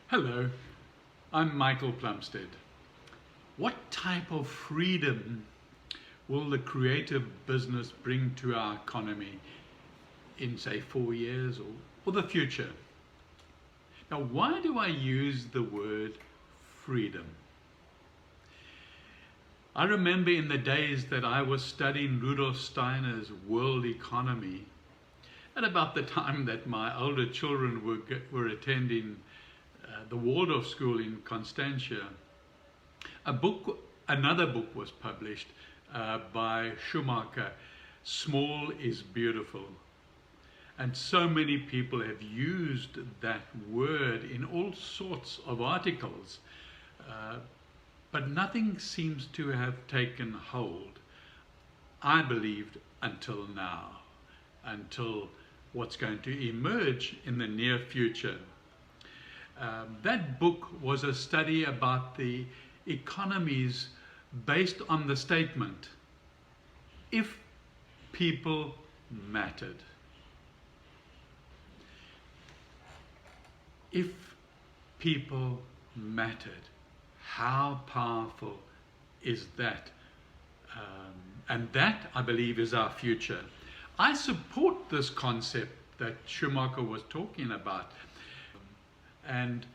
Hello, I'm Michael Plumstead. What type of freedom will the creative business bring to our economy in, say, 4 years or the future? Now, why do I use the word freedom? I remember in the days that I was studying Rudolf Steiner's world economy, at about the time that my older children were attending the Waldorf School in Constantia, another book was published by Schumacher, Small is Beautiful. And so many people have used that word in all sorts of articles, but nothing seems to have taken hold, I believed, until now, until what's going to emerge in the near future. That book was a study about the economies based on the statement, if people mattered. If people mattered, how powerful is that? And that, I believe, is our future. I support this concept that Schumacher was talking about. And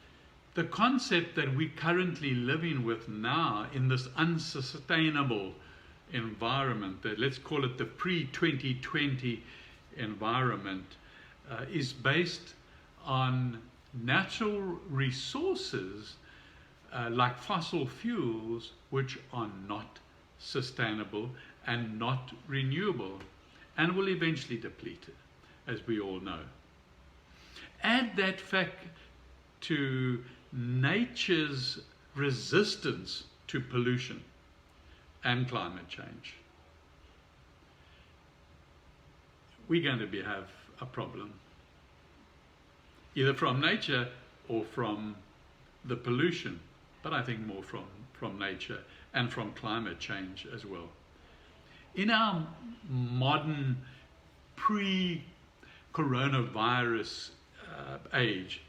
the concept that we're currently living with now in this unsustainable environment, that let's call it the pre-2020 environment, is based on natural resources like fossil fuels, which are not sustainable and not renewable and will eventually deplete, as we all know. Add that fact to nature's resistance to pollution and climate change, we're going to have a problem, either from nature or from the pollution, but I think more from nature and from climate change as well. In our modern pre-coronavirus age,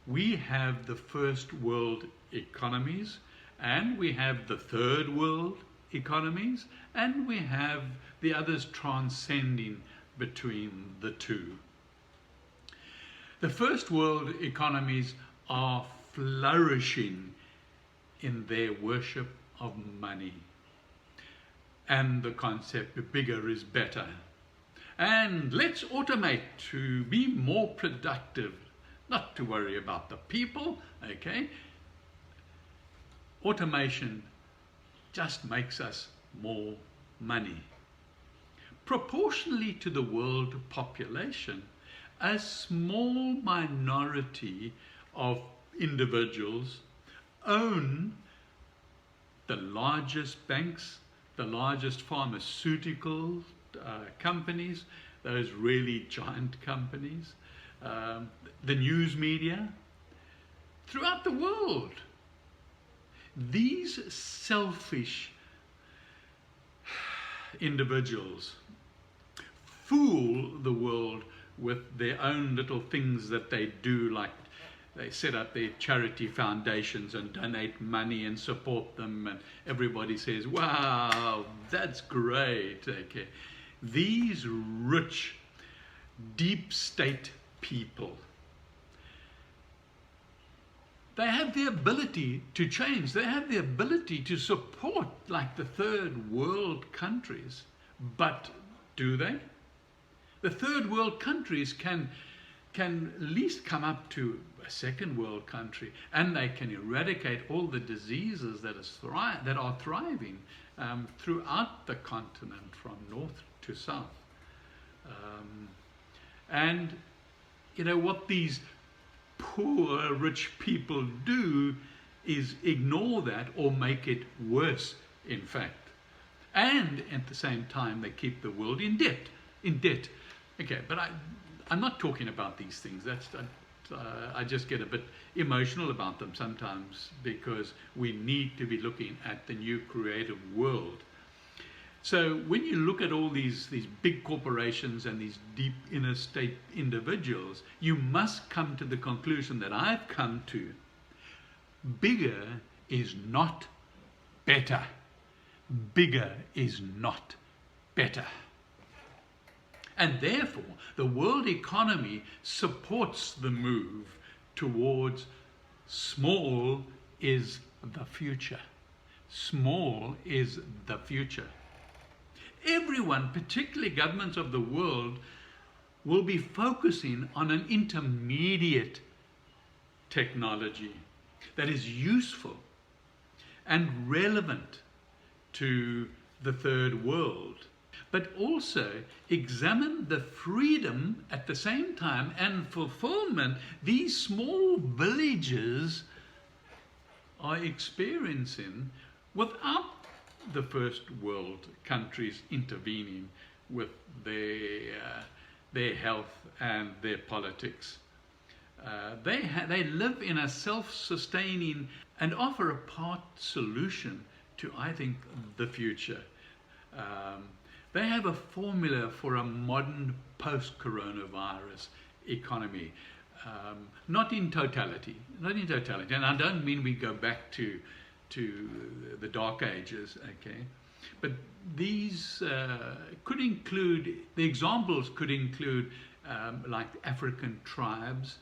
we have the first world economies, and we have the third world economies, and we have the others transcending between the two. The first world economies are flourishing in their worship of money and the concept bigger is better. And let's automate to be more productive, not to worry about the people, okay? Automation just makes us more money. Proportionally to the world population, a small minority of individuals own the largest banks, the largest pharmaceutical companies, those really giant companies, the news media, throughout the world. These selfish individuals fool the world with their own little things that they do, like they set up their charity foundations and donate money and support them, and everybody says, wow, that's great. Okay. These rich, deep state people, they have the ability to change. They have the ability to support like the third world countries. But do they? The third world countries can at least come up to a second world country, and they can eradicate all the diseases that are thriving throughout the continent from north to south. And you know what these poor rich people do is ignore that or make it worse, in fact. And at the same time, they keep the world in debt. Okay, but I'm not talking about these things. I just get a bit emotional about them sometimes, because we need to be looking at the new creative world. So when you look at all these big corporations and these deep inner state individuals, you must come to the conclusion that I've come to, Bigger is not better. Bigger is not better. And therefore, the world economy supports the move towards small is the future. Small is the future. Everyone, particularly governments of the world, will be focusing on an intermediate technology that is useful and relevant to the third world, but also examine the freedom at the same time and fulfillment these small villages are experiencing without the first world countries intervening with their health and their politics. They live in a self-sustaining and offer a part solution to, I think, the future. They have a formula for a modern post-coronavirus economy, not in totality, and I don't mean we go back to the dark ages, okay? But these could include, the examples could include like African tribes,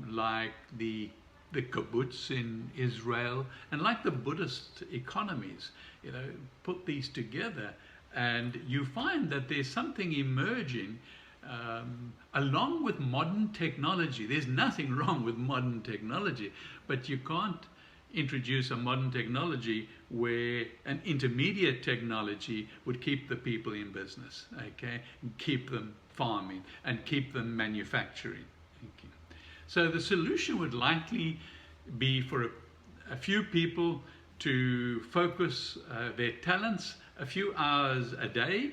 like the kibbutz in Israel, and like the Buddhist economies. Put these together and you find that there's something emerging along with modern technology. There's nothing wrong with modern technology, but you can't introduce a modern technology where an intermediate technology would keep the people in business, okay, keep them farming and keep them manufacturing. Okay. So the solution would likely be for a few people to focus their talents a few hours a day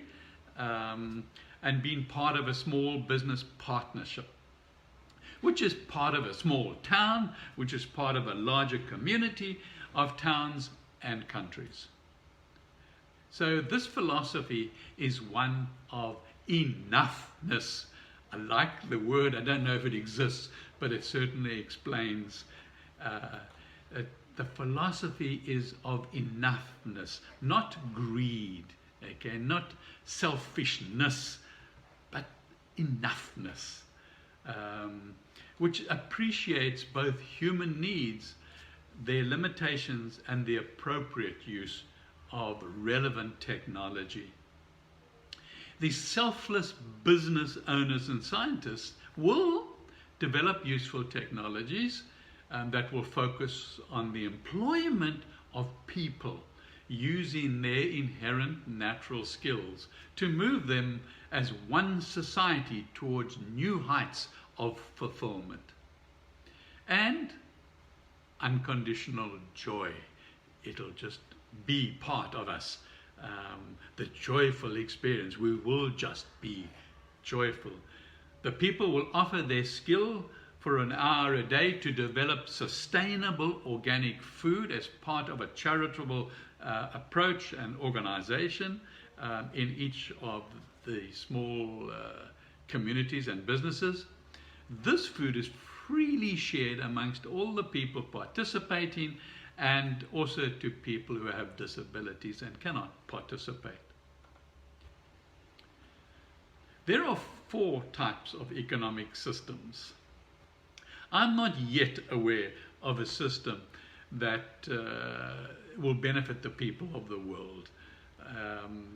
and being part of a small business partnership, which is part of a small town, which is part of a larger community of towns and countries. So this philosophy is one of enoughness. I like the word, I don't know if it exists, but it certainly explains. The philosophy is of enoughness, not greed, okay, not selfishness, but enoughness. Which appreciates both human needs, their limitations, and the appropriate use of relevant technology. These selfless business owners and scientists will develop useful technologies that will focus on the employment of people using their inherent natural skills to move them as one society towards new heights of fulfillment. And unconditional joy. It'll just be part of us. The joyful experience. We will just be joyful. The people will offer their skill for an hour a day to develop sustainable organic food as part of a charitable approach and organization in each of the small communities and businesses. This food is freely shared amongst all the people participating and also to people who have disabilities and cannot participate. There are 4 types of economic systems. I'm not yet aware of a system that will benefit the people of the world.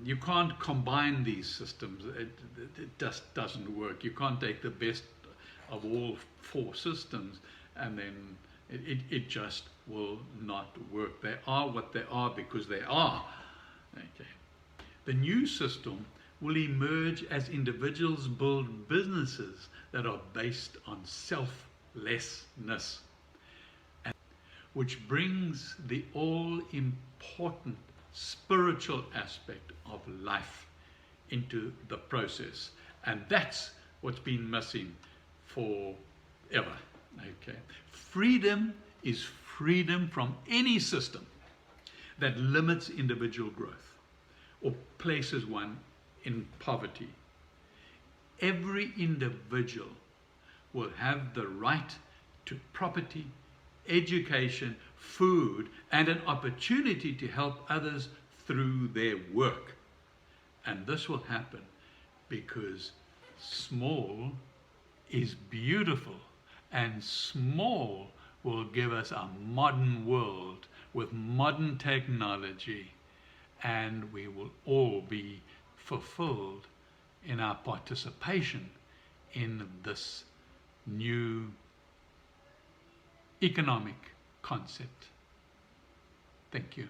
You can't combine these systems. It just doesn't work. You can't take the best of all 4 systems and then it just will not work. They are what they are because they are. Okay. The new system will emerge as individuals build businesses that are based on selflessness, which brings the all-important spiritual aspect of life into the process. And that's what's been missing forever. Okay. Freedom is freedom from any system that limits individual growth or places one in poverty. Every individual will have the right to property education, food, and an opportunity to help others through their work. And this will happen because small is beautiful, and small will give us a modern world with modern technology, and we will all be fulfilled in our participation in this new economic concept. Thank you.